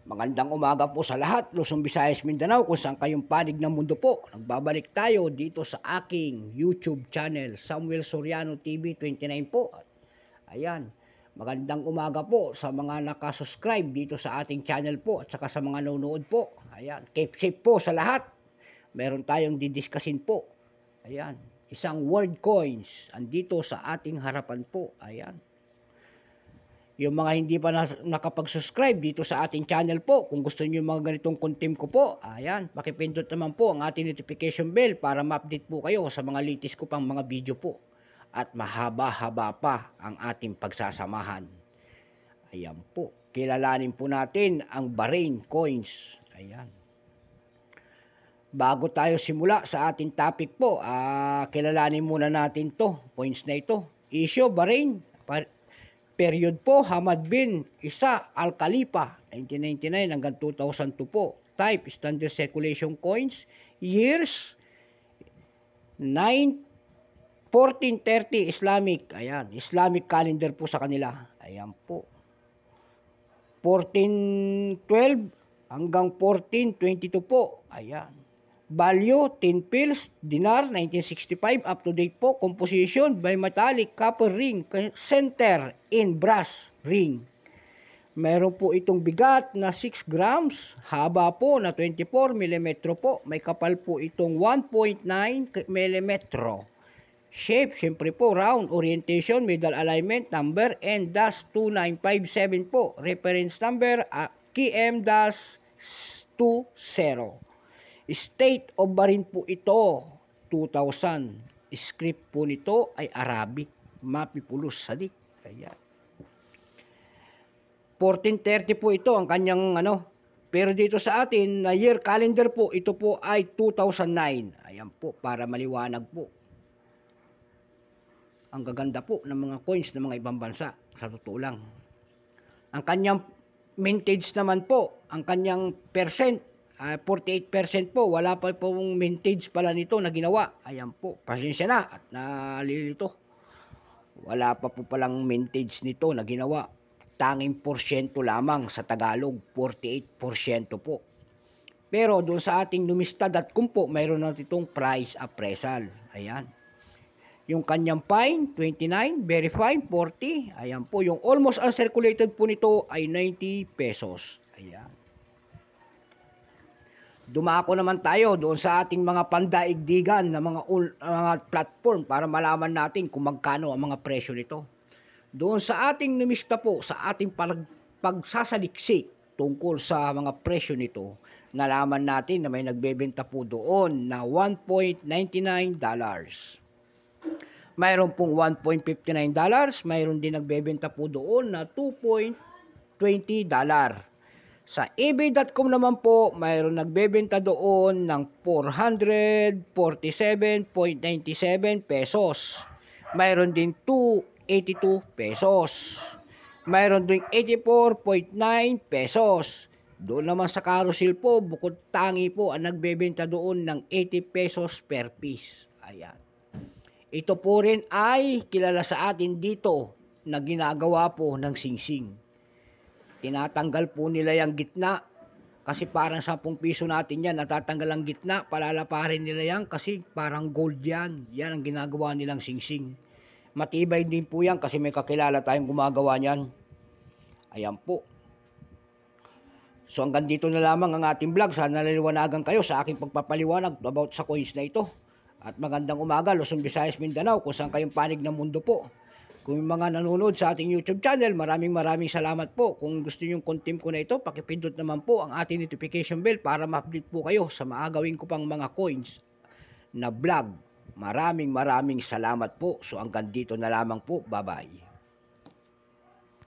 Magandang umaga po sa lahat, Luzon, Visayas, Mindanao, kung saan kayong panig ng mundo po. Nagbabalik tayo dito sa aking YouTube channel, Samuel Soriano TV 29 po. Ayan, magandang umaga po sa mga nakasubscribe dito sa ating channel po at saka sa mga nanonood po. Ayan, keep safe po sa lahat. Meron tayong didiscusin po. Ayan, isang word coins andito sa ating harapan po. Ayan. Yung mga hindi pa nakapag-subscribe dito sa ating channel po, kung gusto niyo yung mga ganitong content ko po, ayan, pakipindot naman po ang ating notification bell para ma-update po kayo sa mga latest ko pang mga video po. At mahaba-haba pa ang ating pagsasamahan. Ayan po, kilalanin po natin ang Bahrain coins. Ayan. Bago tayo simula sa ating topic po, kilalanin muna natin to, points na ito. Issue Bahrain, period po, Hamad bin Isa Al Khalifa, 1999 hanggang 2002 po. Type, standard circulation coins. Years, 1430 Islamic. Ayan, Islamic calendar po sa kanila. Ayan po. 1412 hanggang 1422 po. Ayan. Value, 10 pills, dinar, 1965, up to date po. Composition, bimetallic copper ring, center in brass ring. Meron po itong bigat na 6 grams, haba po na 24 mm po. May kapal po itong 1.9 mm. Shape, siyempre po, round. Orientation, middle alignment, number, N-2957 po. Reference number, KM-20. State of Bahrain po ito, 2000. Script po nito ay Arabic, Mapipulus Sadik. Ayan. 1430 po ito ang kanyang Pero dito sa atin, na year calendar po, ito po ay 2009. Ayan po, para maliwanag po. Ang gaganda po ng mga coins ng mga ibang bansa, sa totoo lang. Ang kanyang mintage naman po, ang kanyang percent, 48% po, wala pa pong mintage pala nito na ginawa. Ayan po, pasensya na at nalilito. Wala pa po palang mintage nito na ginawa. Tanging porsyento lamang sa Tagalog, 48% po. Pero doon sa ating numista.com po, mayroon na itong price appraisal. Ayan. Yung kanyang fine, 29, very fine, 40. Ayan po, yung almost uncirculated po nito ay 90 pesos. Ayan. Dumako naman tayo doon sa ating mga pandaigdigan na mga platform para malaman natin kung magkano ang mga presyo nito. Doon sa ating numista po, sa ating pagsasaliksik tungkol sa mga presyo nito, nalaman natin na may nagbebenta po doon na $1.99. Mayroon pong $1.59, mayroon din nagbebenta po doon na $2.20. Sa ebay.com naman po, mayroon nagbebenta doon ng 447.97 pesos. Mayroon din 282 pesos. Mayroon din 84.9 pesos. Doon naman sa carousel po, bukod tangi po ang nagbebenta doon ng 80 pesos per piece. Ayan. Ito po rin ay kilala sa atin dito na ginagawa po ng singsing. Tinatanggal po nila yung gitna kasi parang 10 piso natin yan, natatanggal ang gitna, palalaparin nila yan kasi parang gold yan. Yan ang ginagawa nilang singsing. Matibay din po yan kasi may kakilala tayong gumagawa niyan. Ayan po. So hanggang dito na lamang ang ating vlog. Sana naliwanagan kayo sa aking pagpapaliwanag about sa coins na ito. At magandang umaga, Luzon, Visayas, Mindanao, kung saan kayong panig ng mundo po. Kung yung mga nanonood sa ating YouTube channel, maraming salamat po. Kung gusto niyo yung content ko na ito, pakipindot naman po ang ating notification bell para ma-update po kayo sa maagawin ko pang mga coins na vlog. Maraming salamat po. So hanggang dito na lamang po. Bye-bye.